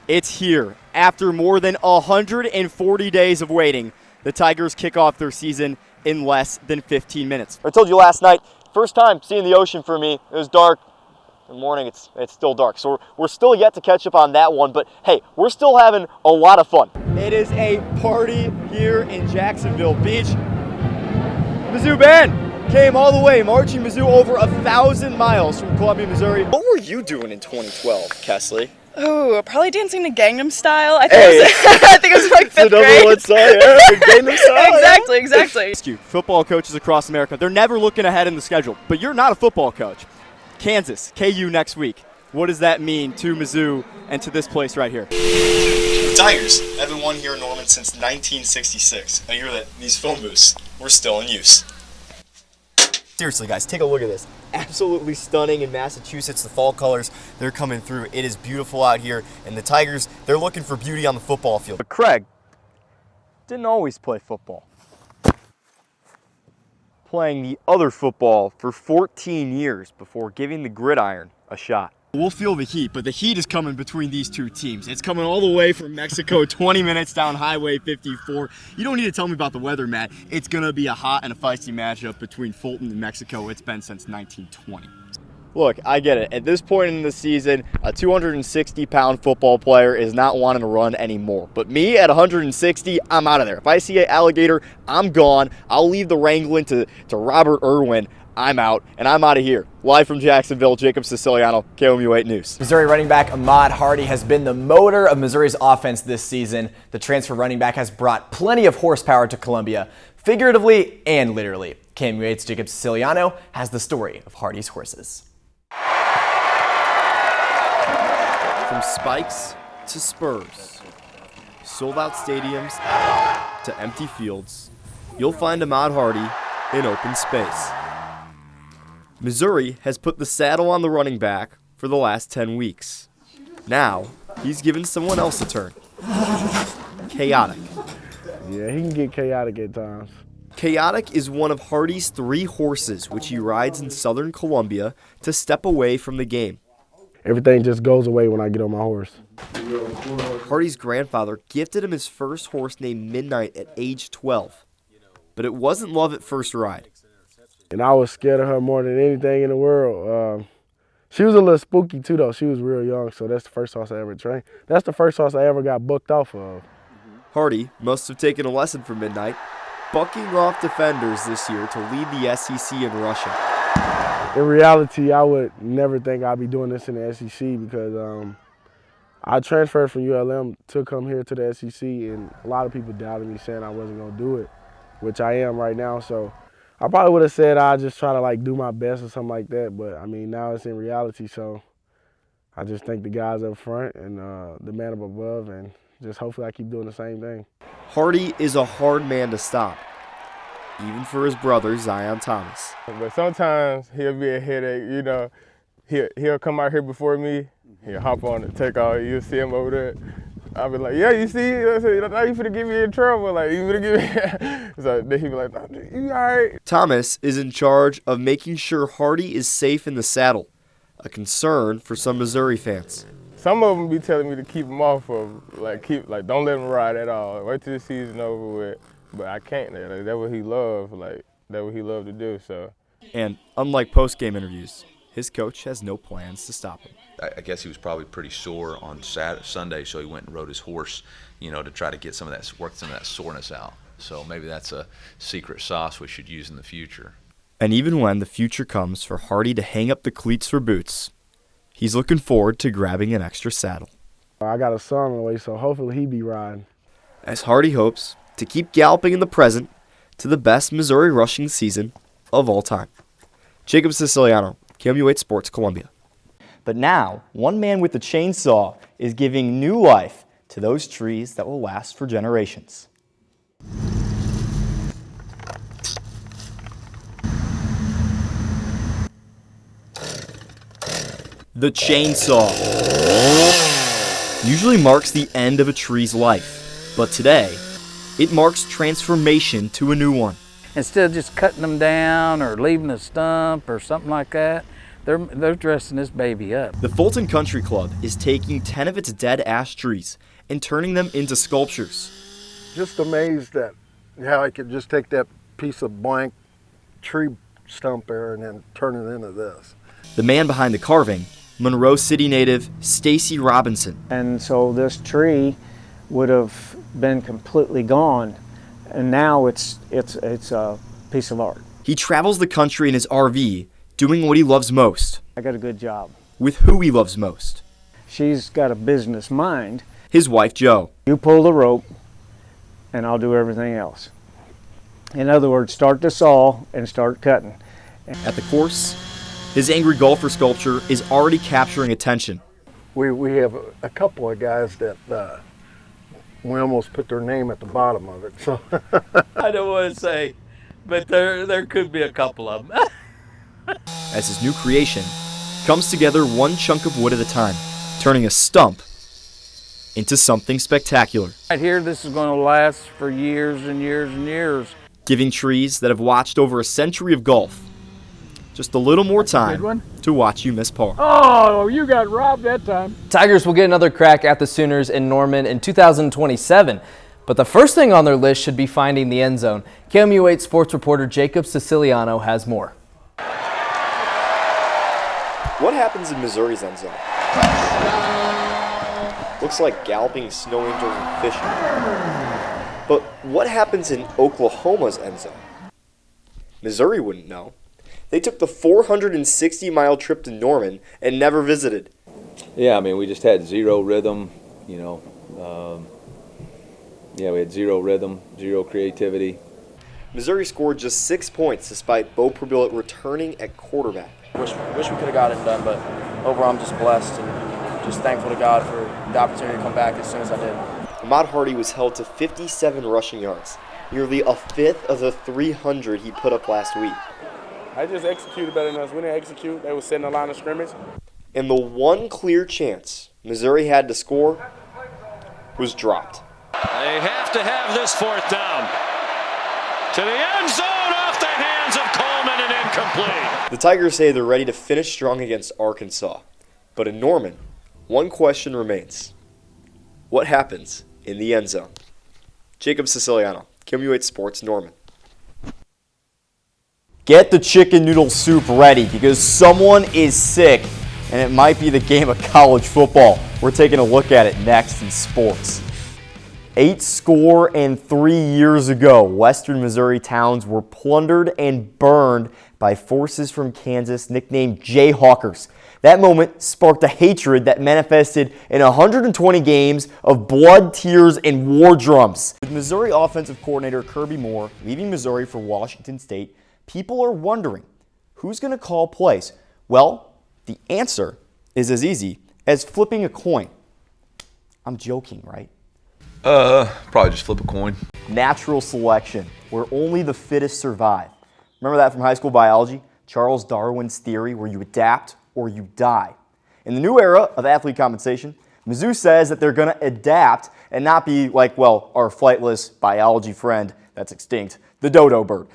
It's here. After more than 140 days of waiting, the Tigers kick off their season in less than 15 minutes. I told you last night, first time seeing the ocean for me. It was dark. In the morning, it's still dark. So we're still yet to catch up on that one. But hey, we're still having a lot of fun. It is a party here in Jacksonville Beach. Mizzou band came all the way, marching Mizzou over 1,000 miles from Columbia, Missouri. What were you doing in 2012, Kesley? Oh, probably dancing to Gangnam Style. I think it was like fifth grade. Number one song, yeah, Gangnam Style. Exactly. Football coaches across America, they're never looking ahead in the schedule. But you're not a football coach. Kansas, KU next week. What does that mean to Mizzou and to this place right here? The Tigers haven't won here in Norman since 1966, a year that these phone booths were still in use. Seriously, guys, take a look at this. Absolutely stunning in Massachusetts. The fall colors, they're coming through. It is beautiful out here. And the Tigers, they're looking for beauty on the football field. But Craig didn't always play football. Playing the other football for 14 years before giving the gridiron a shot. We'll feel the heat, but the heat is coming between these two teams. It's coming all the way from Mexico, 20 minutes down Highway 54. You don't need to tell me about the weather, Matt. It's going to be a hot and a feisty matchup between Fulton and Mexico. It's been since 1920. Look, I get it. At this point in the season, a 260-pound football player is not wanting to run anymore. But me, at 160, I'm out of there. If I see an alligator, I'm gone. I'll leave the wrangling to Robert Irwin. I'm out, and I'm out of here. Live from Jacksonville, Jacob Siciliano, KOMU 8 News. Missouri running back Ahmad Hardy has been the motor of Missouri's offense this season. The transfer running back has brought plenty of horsepower to Columbia, figuratively and literally. KOMU 8's Jacob Siciliano has the story of Hardy's horses. From spikes to spurs, sold-out stadiums to empty fields, you'll find Ahmad Hardy in open space. Missouri has put the saddle on the running back for the last 10 weeks. Now, he's given someone else a turn. Chaotic. Yeah, he can get chaotic at times. Chaotic is one of Hardy's 3 horses, which he rides in southern Columbia to step away from the game. Everything just goes away when I get on my horse. Hardy's grandfather gifted him his first horse named Midnight at age 12. But it wasn't love at first ride. And I was scared of her more than anything in the world. She was a little spooky too, though. She was real young, so that's the first horse I ever trained. That's the first horse I ever got booked off of. Hardy must have taken a lesson from Midnight, bucking off defenders this year to lead the SEC in rushing. In reality, I would never think I'd be doing this in the SEC because I transferred from ULM to come here to the SEC, and a lot of people doubted me, saying I wasn't going to do it, which I am right now. So I probably would have said I'd just try to do my best or something like that, but I mean, now it's in reality, so I just thank the guys up front and the man up above, and just hopefully I keep doing the same thing. Hardy is a hard man to stop, even for his brother, Zion Thomas. But sometimes he'll be a headache, you know. He'll come out here before me, he'll hop on the takeoff, you'll see him over there. I'll be like, yeah, you see, now you finna get me in trouble, you finna get me. So then he'll be like, you all right? Thomas is in charge of making sure Hardy is safe in the saddle, a concern for some Missouri fans. Some of them be telling me to keep him off of, don't let him ride at all. Wait till the season over with. But I can't. That's what he loved. That's what he loved to do. So. And unlike post-game interviews, his coach has no plans to stop him. I guess he was probably pretty sore on Sunday, so he went and rode his horse, to try to get work some of that soreness out. So maybe that's a secret sauce we should use in the future. And even when the future comes for Hardy to hang up the cleats for boots, he's looking forward to grabbing an extra saddle. I got a son on the way, so hopefully he be riding. As Hardy hopes to keep galloping in the present to the best Missouri rushing season of all time. Jacob Siciliano, KOMU 8 Sports, Columbia. But now, one man with a chainsaw is giving new life to those trees that will last for generations. The chainsaw usually marks the end of a tree's life, but today, it marks transformation to a new one. Instead of just cutting them down or leaving a stump or something like that, They're dressing this baby up. The Fulton Country Club is taking 10 of its dead ash trees and turning them into sculptures. Just amazed at how I could just take that piece of blank tree stump there and then turn it into this. The man behind the carving, Monroe City native Stacy Robinson. And so this tree would have been completely gone, and now it's a piece of art. He travels the country in his RV, doing what he loves most. I got a good job. With who he loves most. She's got a business mind. His wife, Jo. You pull the rope, and I'll do everything else. In other words, start the saw and start cutting. At the course, his angry golfer sculpture is already capturing attention. We have a couple of guys that we almost put their name at the bottom of it. So I don't want to say, but there could be a couple of them. As his new creation comes together one chunk of wood at a time, turning a stump into something spectacular. Right here, this is going to last for years and years and years. Giving trees that have watched over a century of golf just a little more time to watch you miss par. Oh, you got robbed that time. Tigers will get another crack at the Sooners in Norman in 2027. But the first thing on their list should be finding the end zone. KMU8 sports reporter Jacob Siciliano has more. What happens in Missouri's end zone? Looks like galloping snow angels and fishing. But what happens in Oklahoma's end zone? Missouri wouldn't know. They took the 460-mile trip to Norman and never visited. Yeah, I mean, we just had zero rhythm, you know. We had zero rhythm, zero creativity. Missouri scored just 6 points despite Bo Pribillett returning at quarterback. Wish we could have got it done, but overall I'm just blessed and just thankful to God for the opportunity to come back as soon as I did. Ahmad Hardy was held to 57 rushing yards, nearly a fifth of the 300 he put up last week. I just executed better than us. We didn't execute. They were setting the line of scrimmage. And the one clear chance Missouri had to score was dropped. They have to have this fourth down. To the end zone, off the hands of Coleman and incomplete. The Tigers say they're ready to finish strong against Arkansas. But in Norman, one question remains. What happens in the end zone? Jacob Siciliano, KMU8 Sports, Norman. Get the chicken noodle soup ready because someone is sick and it might be the game of college football. We're taking a look at it next in sports. 83 years ago, western Missouri towns were plundered and burned by forces from Kansas nicknamed Jayhawkers. That moment sparked a hatred that manifested in 120 games of blood, tears, and war drums. With Missouri offensive coordinator Kirby Moore leaving Missouri for Washington State, people are wondering, who's going to call plays? Well, the answer is as easy as flipping a coin. I'm joking, right? Probably just flip a coin. Natural selection, where only the fittest survive. Remember that from high school biology? Charles Darwin's theory, where you adapt or you die. In the new era of athlete compensation, Mizzou says that they're going to adapt and not be like, well, our flightless biology friend that's extinct, the dodo bird.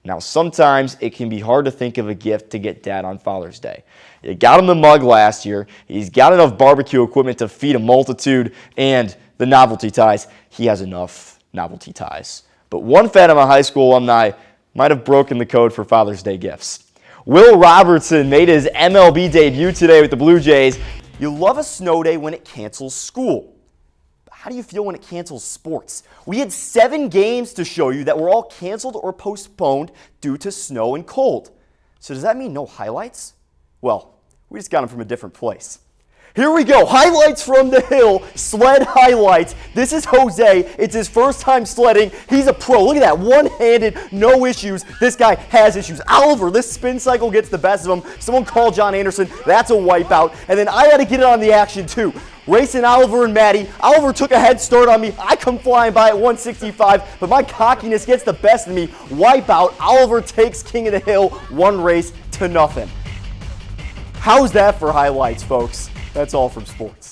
Now, sometimes it can be hard to think of a gift to get Dad on Father's Day. You got him the mug last year. He's got enough barbecue equipment to feed a multitude, and the novelty ties. He has enough novelty ties. But one Fatima High School alumni might have broken the code for Father's Day gifts. Will Robertson made his MLB debut today with the Blue Jays. You love a snow day when it cancels school. How do you feel when it cancels sports? We had 7 games to show you that were all canceled or postponed due to snow and cold. So does that mean no highlights? Well, we just got them from a different place. Here we go, highlights from the hill, sled highlights. This is Jose, it's his first time sledding. He's a pro, look at that, one-handed, no issues. This guy has issues. Oliver, this spin cycle gets the best of him. Someone call John Anderson, that's a wipeout. And then I had to get in on the action too. Racing Oliver and Maddie. Oliver took a head start on me. I come flying by at 165, but my cockiness gets the best of me. Wipeout, Oliver takes King of the Hill, 1 race to nothing. How's that for highlights, folks? That's all from sports.